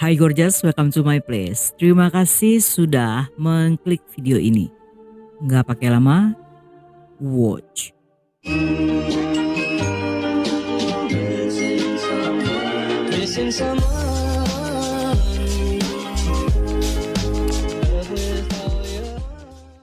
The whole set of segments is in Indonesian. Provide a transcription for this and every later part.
Hai gorgeous, welcome to my place. Terima kasih sudah mengklik video ini. Nggak pakai lama, watch.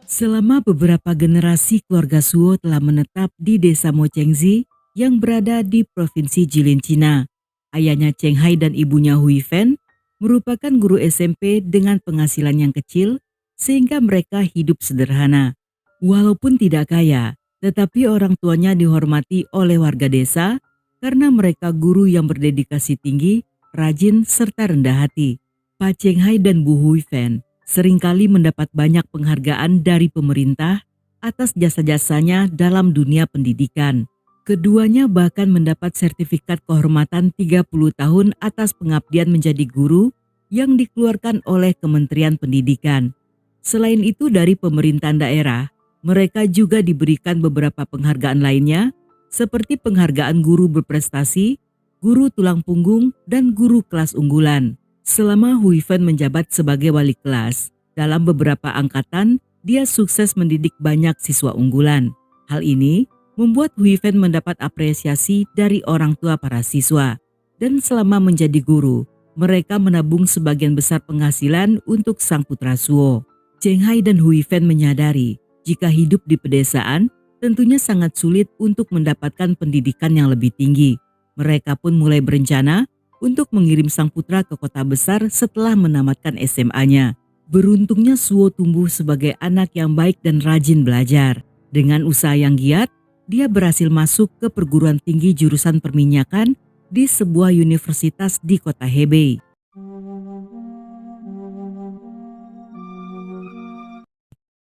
Selama beberapa generasi keluarga Suo telah menetap di desa Mochengzi yang berada di Provinsi Jilin, Cina. Ayahnya Cheng Hai dan ibunya Hui Fen merupakan guru SMP dengan penghasilan yang kecil sehingga mereka hidup sederhana. Walaupun tidak kaya, tetapi orang tuanya dihormati oleh warga desa karena mereka guru yang berdedikasi tinggi, rajin, serta rendah hati. Pak Cheng Hai dan Bu Hui Fen seringkali mendapat banyak penghargaan dari pemerintah atas jasa-jasanya dalam dunia pendidikan. Keduanya bahkan mendapat sertifikat kehormatan 30 tahun atas pengabdian menjadi guru yang dikeluarkan oleh Kementerian Pendidikan. Selain itu dari pemerintahan daerah, mereka juga diberikan beberapa penghargaan lainnya seperti penghargaan guru berprestasi, guru tulang punggung, dan guru kelas unggulan. Selama Hui Fen menjabat sebagai wali kelas, dalam beberapa angkatan dia sukses mendidik banyak siswa unggulan. Hal ini membuat Hui Fen mendapat apresiasi dari orang tua para siswa. Dan selama menjadi guru, mereka menabung sebagian besar penghasilan untuk sang putra Suo. Cheng Hai dan Hui Fen menyadari jika hidup di pedesaan tentunya sangat sulit untuk mendapatkan pendidikan yang lebih tinggi. Mereka pun mulai berencana untuk mengirim sang putra ke kota besar setelah menamatkan SMA-nya. Beruntungnya Suo tumbuh sebagai anak yang baik dan rajin belajar. Dengan usaha yang giat, dia berhasil masuk ke perguruan tinggi jurusan perminyakan di sebuah universitas di kota Hebei.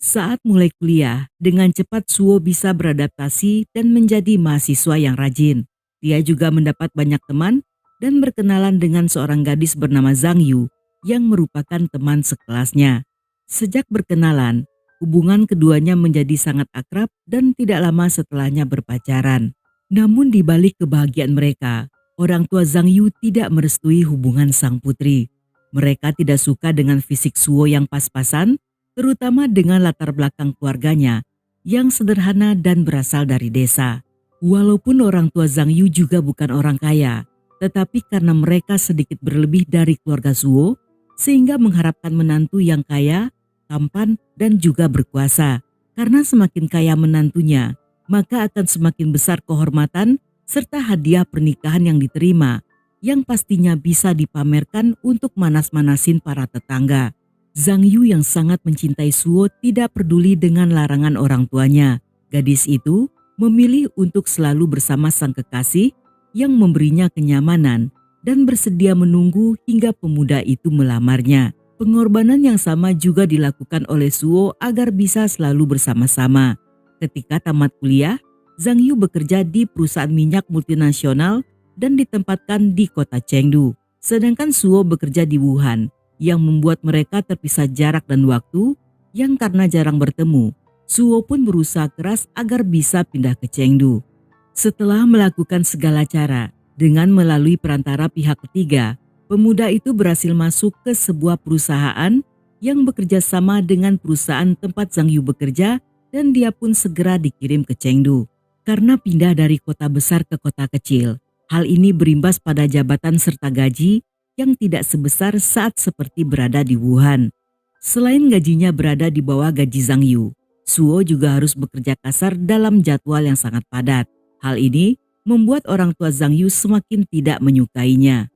Saat mulai kuliah, dengan cepat Suo bisa beradaptasi dan menjadi mahasiswa yang rajin. Dia juga mendapat banyak teman dan berkenalan dengan seorang gadis bernama Zhang Yu yang merupakan teman sekelasnya. Sejak berkenalan, hubungan keduanya menjadi sangat akrab dan tidak lama setelahnya berpacaran. Namun di balik kebahagiaan mereka, orang tua Zhang Yu tidak merestui hubungan sang putri. Mereka tidak suka dengan fisik Suo yang pas-pasan, terutama dengan latar belakang keluarganya yang sederhana dan berasal dari desa. Walaupun orang tua Zhang Yu juga bukan orang kaya, tetapi karena mereka sedikit berlebih dari keluarga Suo, sehingga mengharapkan menantu yang kaya, tampan, dan juga berkuasa. Karena semakin kaya menantunya, maka akan semakin besar kehormatan serta hadiah pernikahan yang diterima, yang pastinya bisa dipamerkan untuk manas-manasin para tetangga. Zhang Yu yang sangat mencintai Suo tidak peduli dengan larangan orang tuanya. Gadis itu memilih untuk selalu bersama sang kekasih yang memberinya kenyamanan dan bersedia menunggu hingga pemuda itu melamarnya. Pengorbanan yang sama juga dilakukan oleh Suo agar bisa selalu bersama-sama. Ketika tamat kuliah, Zhang Yu bekerja di perusahaan minyak multinasional dan ditempatkan di kota Chengdu. Sedangkan Suo bekerja di Wuhan, yang membuat mereka terpisah jarak dan waktu yang karena jarang bertemu. Suo pun berusaha keras agar bisa pindah ke Chengdu. Setelah melakukan segala cara, dengan melalui perantara pihak ketiga, pemuda itu berhasil masuk ke sebuah perusahaan yang bekerja sama dengan perusahaan tempat Zhang Yu bekerja dan dia pun segera dikirim ke Chengdu. Karena pindah dari kota besar ke kota kecil, hal ini berimbas pada jabatan serta gaji yang tidak sebesar saat seperti berada di Wuhan. Selain gajinya berada di bawah gaji Zhang Yu, Suo juga harus bekerja kasar dalam jadwal yang sangat padat. Hal ini membuat orang tua Zhang Yu semakin tidak menyukainya.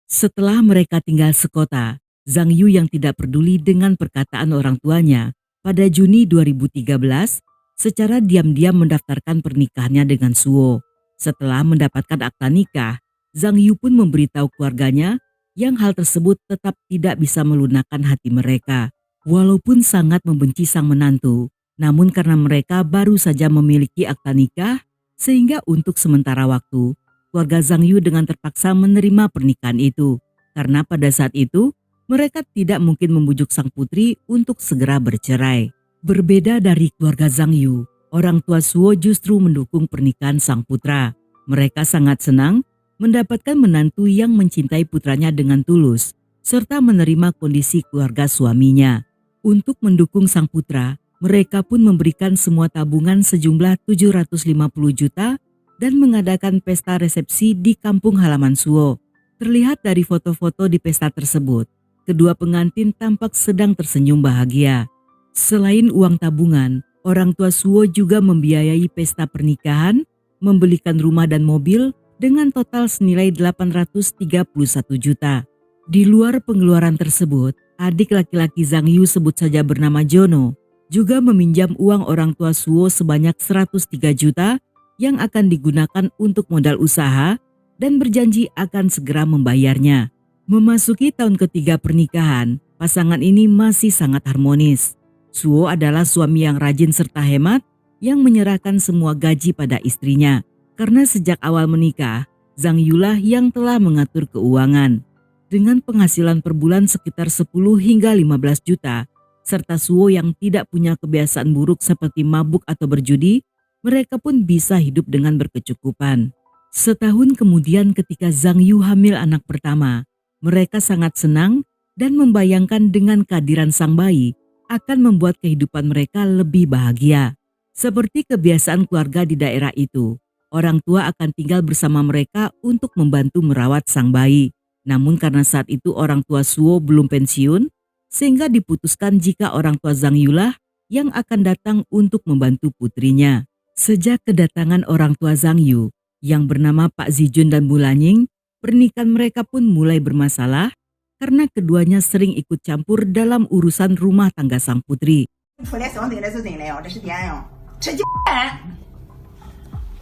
Setelah mereka tinggal sekota, Zhang Yu yang tidak peduli dengan perkataan orang tuanya, pada Juni 2013, secara diam-diam mendaftarkan pernikahannya dengan Suo. Setelah mendapatkan akta nikah, Zhang Yu pun memberitahu keluarganya yang hal tersebut tetap tidak bisa melunakkan hati mereka. Walaupun sangat membenci sang menantu, namun karena mereka baru saja memiliki akta nikah, sehingga untuk sementara waktu, keluarga Zhang Yu dengan terpaksa menerima pernikahan itu. Karena pada saat itu, mereka tidak mungkin membujuk sang putri untuk segera bercerai. Berbeda dari keluarga Zhang Yu, orang tua Suo justru mendukung pernikahan sang putra. Mereka sangat senang mendapatkan menantu yang mencintai putranya dengan tulus, serta menerima kondisi keluarga suaminya. Untuk mendukung sang putra, mereka pun memberikan semua tabungan sejumlah 750 juta dan mengadakan pesta resepsi di kampung halaman Suo. Terlihat dari foto-foto di pesta tersebut, kedua pengantin tampak sedang tersenyum bahagia. Selain uang tabungan, orang tua Suo juga membiayai pesta pernikahan, membelikan rumah dan mobil dengan total senilai 831 juta. Di luar pengeluaran tersebut, adik laki-laki Zhang Yu, sebut saja bernama Jono, juga meminjam uang orang tua Suo sebanyak 103 juta yang akan digunakan untuk modal usaha dan berjanji akan segera membayarnya. Memasuki tahun ketiga pernikahan, pasangan ini masih sangat harmonis. Suo adalah suami yang rajin serta hemat, yang menyerahkan semua gaji pada istrinya. Karena sejak awal menikah, Zhang Yulah yang telah mengatur keuangan. Dengan penghasilan per bulan sekitar 10 hingga 15 juta, serta Suo yang tidak punya kebiasaan buruk seperti mabuk atau berjudi, mereka pun bisa hidup dengan berkecukupan. Setahun kemudian ketika Zhang Yu hamil anak pertama, mereka sangat senang dan membayangkan dengan kehadiran sang bayi akan membuat kehidupan mereka lebih bahagia. Seperti kebiasaan keluarga di daerah itu, orang tua akan tinggal bersama mereka untuk membantu merawat sang bayi. Namun karena saat itu orang tua Suo belum pensiun, sehingga diputuskan jika orang tua Zhang Yulah yang akan datang untuk membantu putrinya. Sejak kedatangan orang tua Zhang Yu yang bernama Pak Zijun dan Bu Lanying, pernikahan mereka pun mulai bermasalah karena keduanya sering ikut campur dalam urusan rumah tangga sang putri.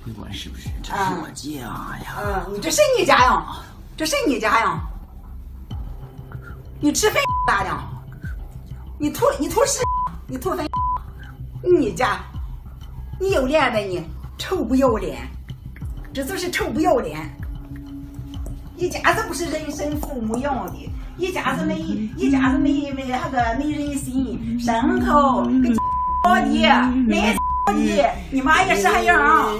你管是不是？这是我家呀！你这谁你家呀？这谁你家呀？你吃饭咋的？你吐屎？你吐粪？你家？你有脸没你？臭不要脸！这就是臭不要脸！一家子不是人生父母养的，一家子没那个没人心，牲口跟好的，那好的，你妈也是那样。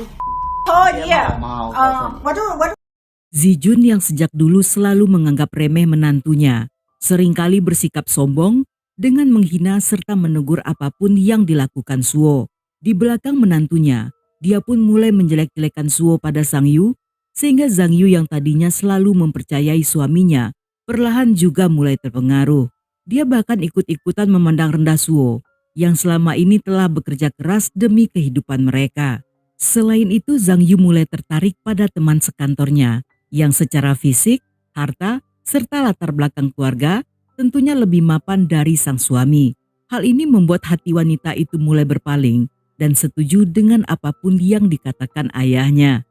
Zijun yang sejak dulu selalu menganggap remeh menantunya, seringkali bersikap sombong dengan menghina serta menegur apapun yang dilakukan Suo. Di belakang menantunya, dia pun mulai menjelek-jelekan Suo pada Zhang Yu, sehingga Zhang Yu yang tadinya selalu mempercayai suaminya, perlahan juga mulai terpengaruh. Dia bahkan ikut-ikutan memandang rendah Suo, yang selama ini telah bekerja keras demi kehidupan mereka. Selain itu, Zhang Yu mulai tertarik pada teman sekantornya yang secara fisik, harta, serta latar belakang keluarga tentunya lebih mapan dari sang suami. Hal ini membuat hati wanita itu mulai berpaling dan setuju dengan apapun yang dikatakan ayahnya.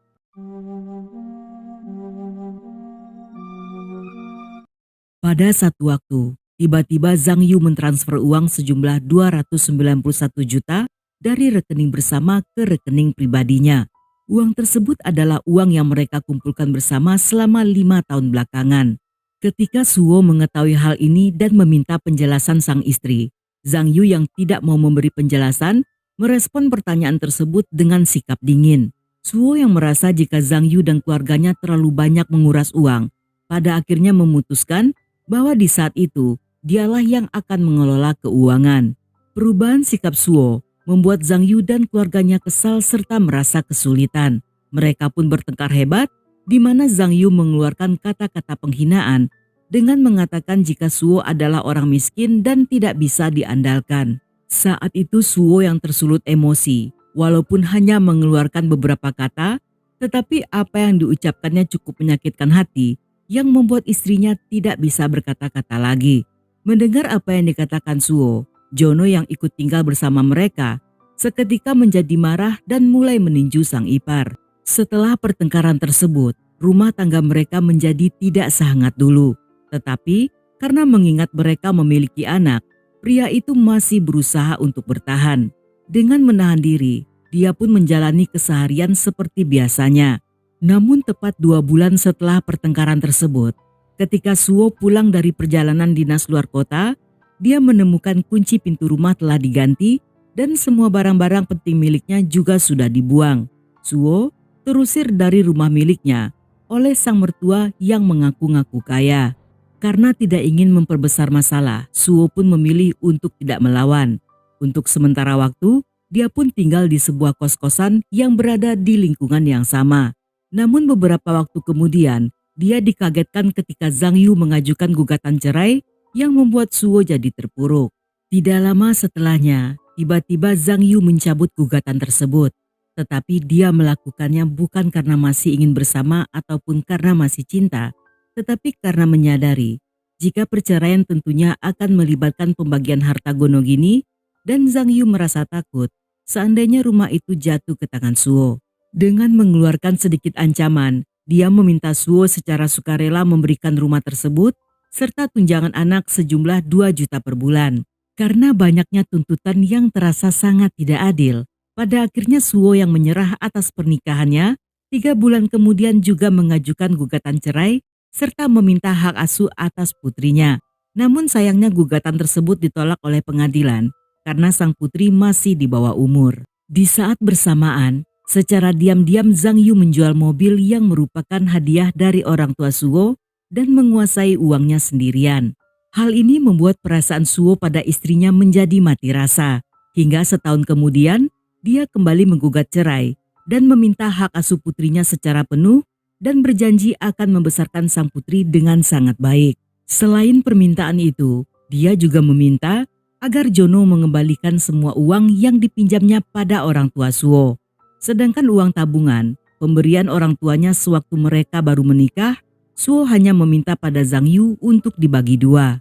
Pada satu waktu, tiba-tiba Zhang Yu mentransfer uang sejumlah 291 juta dari rekening bersama ke rekening pribadinya. Uang tersebut adalah uang yang mereka kumpulkan bersama selama 5 tahun belakangan. Ketika Suo mengetahui hal ini dan meminta penjelasan sang istri, Zhang Yu yang tidak mau memberi penjelasan merespon pertanyaan tersebut dengan sikap dingin. Suo yang merasa jika Zhang Yu dan keluarganya terlalu banyak menguras uang, pada akhirnya memutuskan bahwa di saat itu dialah yang akan mengelola keuangan. Perubahan sikap Suo membuat Zhang Yu dan keluarganya kesal serta merasa kesulitan. Mereka pun bertengkar hebat, di mana Zhang Yu mengeluarkan kata-kata penghinaan dengan mengatakan jika Suo adalah orang miskin dan tidak bisa diandalkan. Saat itu Suo yang tersulut emosi, walaupun hanya mengeluarkan beberapa kata, tetapi apa yang diucapkannya cukup menyakitkan hati yang membuat istrinya tidak bisa berkata-kata lagi. Mendengar apa yang dikatakan Suo, Jono yang ikut tinggal bersama mereka seketika menjadi marah dan mulai meninju sang ipar. Setelah pertengkaran tersebut, rumah tangga mereka menjadi tidak sehangat dulu. Tetapi karena mengingat mereka memiliki anak, pria itu masih berusaha untuk bertahan. Dengan menahan diri, dia pun menjalani keseharian seperti biasanya. Namun tepat 2 bulan setelah pertengkaran tersebut, ketika Suo pulang dari perjalanan dinas luar kota, dia menemukan kunci pintu rumah telah diganti dan semua barang-barang penting miliknya juga sudah dibuang. Suo terusir dari rumah miliknya oleh sang mertua yang mengaku-ngaku kaya. Karena tidak ingin memperbesar masalah, Suo pun memilih untuk tidak melawan. Untuk sementara waktu, dia pun tinggal di sebuah kos-kosan yang berada di lingkungan yang sama. Namun beberapa waktu kemudian, dia dikagetkan ketika Zhang Yu mengajukan gugatan cerai yang membuat Suo jadi terpuruk. Tidak lama setelahnya, tiba-tiba Zhang Yu mencabut gugatan tersebut. Tetapi dia melakukannya bukan karena masih ingin bersama ataupun karena masih cinta, tetapi karena menyadari jika perceraian tentunya akan melibatkan pembagian harta gonogini, dan Zhang Yu merasa takut seandainya rumah itu jatuh ke tangan Suo. Dengan mengeluarkan sedikit ancaman, dia meminta Suo secara sukarela memberikan rumah tersebut serta tunjangan anak sejumlah 2 juta per bulan. Karena banyaknya tuntutan yang terasa sangat tidak adil, pada akhirnya Suo yang menyerah atas pernikahannya. 3 bulan kemudian juga mengajukan gugatan cerai serta meminta hak asuh atas putrinya. Namun sayangnya gugatan tersebut ditolak oleh pengadilan karena sang putri masih di bawah umur. Di saat bersamaan, secara diam-diam Zhang Yu menjual mobil yang merupakan hadiah dari orang tua Suo dan menguasai uangnya sendirian. Hal ini membuat perasaan Suo pada istrinya menjadi mati rasa. Hingga setahun kemudian, dia kembali menggugat cerai dan meminta hak asuh putrinya secara penuh dan berjanji akan membesarkan sang putri dengan sangat baik. Selain permintaan itu, dia juga meminta agar Jono mengembalikan semua uang yang dipinjamnya pada orang tua Suo. Sedangkan uang tabungan, pemberian orang tuanya sewaktu mereka baru menikah, Suo hanya meminta pada Zhang Yu untuk dibagi 2.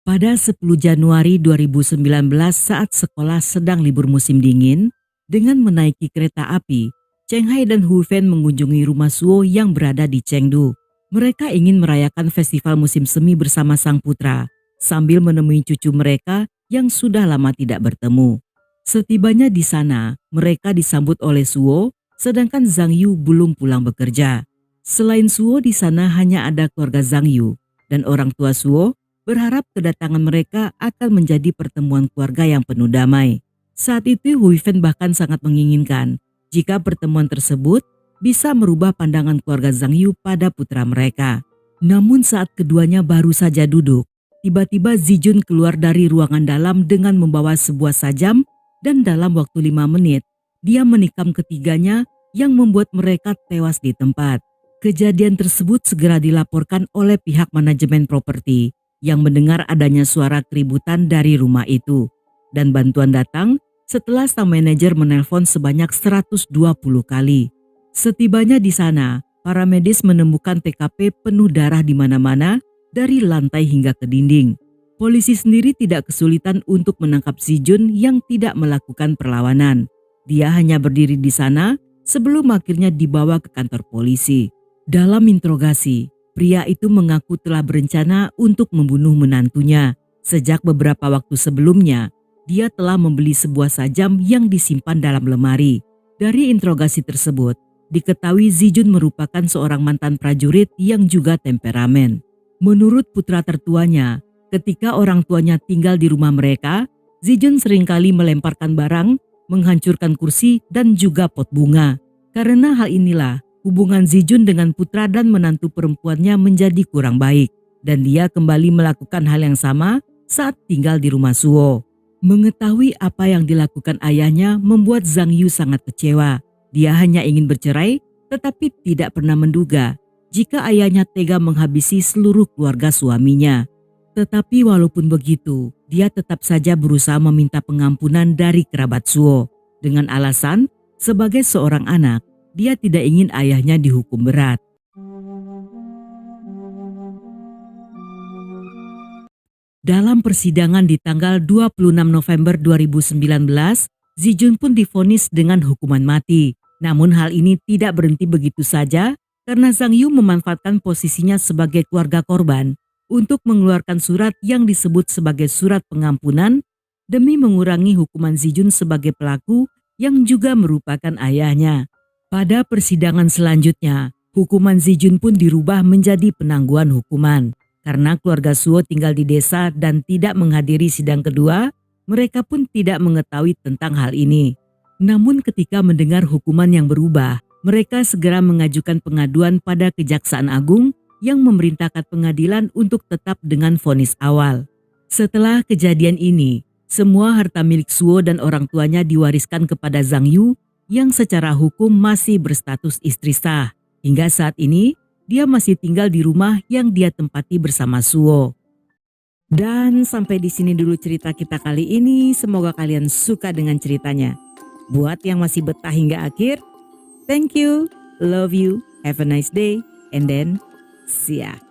Pada 10 Januari 2019 saat sekolah sedang libur musim dingin, dengan menaiki kereta api, Cheng Hai dan Hu Fen mengunjungi rumah Suo yang berada di Chengdu. Mereka ingin merayakan festival musim semi bersama sang putra, sambil menemui cucu mereka yang sudah lama tidak bertemu. Setibanya di sana, mereka disambut oleh Suo, sedangkan Zhang Yu belum pulang bekerja. Selain Suo di sana hanya ada keluarga Zhang Yu, dan orang tua Suo berharap kedatangan mereka akan menjadi pertemuan keluarga yang penuh damai. Saat itu Hu Fen bahkan sangat menginginkan jika pertemuan tersebut bisa merubah pandangan keluarga Zhang Yu pada putra mereka. Namun saat keduanya baru saja duduk, tiba-tiba Zijun keluar dari ruangan dalam dengan membawa sebuah sajam dan dalam waktu 5 menit, dia menikam ketiganya yang membuat mereka tewas di tempat. Kejadian tersebut segera dilaporkan oleh pihak manajemen properti yang mendengar adanya suara keributan dari rumah itu. Dan bantuan datang setelah sang manajer menelpon sebanyak 120 kali. Setibanya di sana, para medis menemukan TKP penuh darah di mana-mana dari lantai hingga ke dinding. Polisi sendiri tidak kesulitan untuk menangkap Zijun yang tidak melakukan perlawanan. Dia hanya berdiri di sana sebelum akhirnya dibawa ke kantor polisi. Dalam interogasi, pria itu mengaku telah berencana untuk membunuh menantunya. Sejak beberapa waktu sebelumnya, dia telah membeli sebuah sajam yang disimpan dalam lemari. Dari interogasi tersebut, diketahui Zijun merupakan seorang mantan prajurit yang juga temperamen. Menurut putra tertuanya, ketika orang tuanya tinggal di rumah mereka, Zijun seringkali melemparkan barang, menghancurkan kursi dan juga pot bunga. Karena hal inilah, hubungan Zijun dengan putra dan menantu perempuannya menjadi kurang baik, dan dia kembali melakukan hal yang sama saat tinggal di rumah Suo. Mengetahui apa yang dilakukan ayahnya membuat Zhang Yu sangat kecewa. Dia hanya ingin bercerai, tetapi tidak pernah menduga jika ayahnya tega menghabisi seluruh keluarga suaminya. Tetapi walaupun begitu, dia tetap saja berusaha meminta pengampunan dari kerabat Suo dengan alasan sebagai seorang anak, dia tidak ingin ayahnya dihukum berat. Dalam persidangan di tanggal 26 November 2019, Zijun pun divonis dengan hukuman mati. Namun hal ini tidak berhenti begitu saja karena Zhang Yu memanfaatkan posisinya sebagai keluarga korban untuk mengeluarkan surat yang disebut sebagai surat pengampunan demi mengurangi hukuman Zijun sebagai pelaku yang juga merupakan ayahnya. Pada persidangan selanjutnya, hukuman Zijun pun dirubah menjadi penangguhan hukuman. Karena keluarga Suo tinggal di desa dan tidak menghadiri sidang kedua, Mereka pun tidak mengetahui tentang hal ini. Namun ketika mendengar hukuman yang berubah, mereka segera mengajukan pengaduan pada Kejaksaan Agung yang memerintahkan pengadilan untuk tetap dengan vonis awal. Setelah kejadian ini, semua harta milik Suo dan orang tuanya diwariskan kepada Zhang Yu yang secara hukum masih berstatus istri sah. Hingga saat ini, dia masih tinggal di rumah yang dia tempati bersama Suo. Dan sampai di sini dulu cerita kita kali ini. Semoga kalian suka dengan ceritanya. Buat yang masih betah hingga akhir, thank you, love you, have a nice day, and then see ya.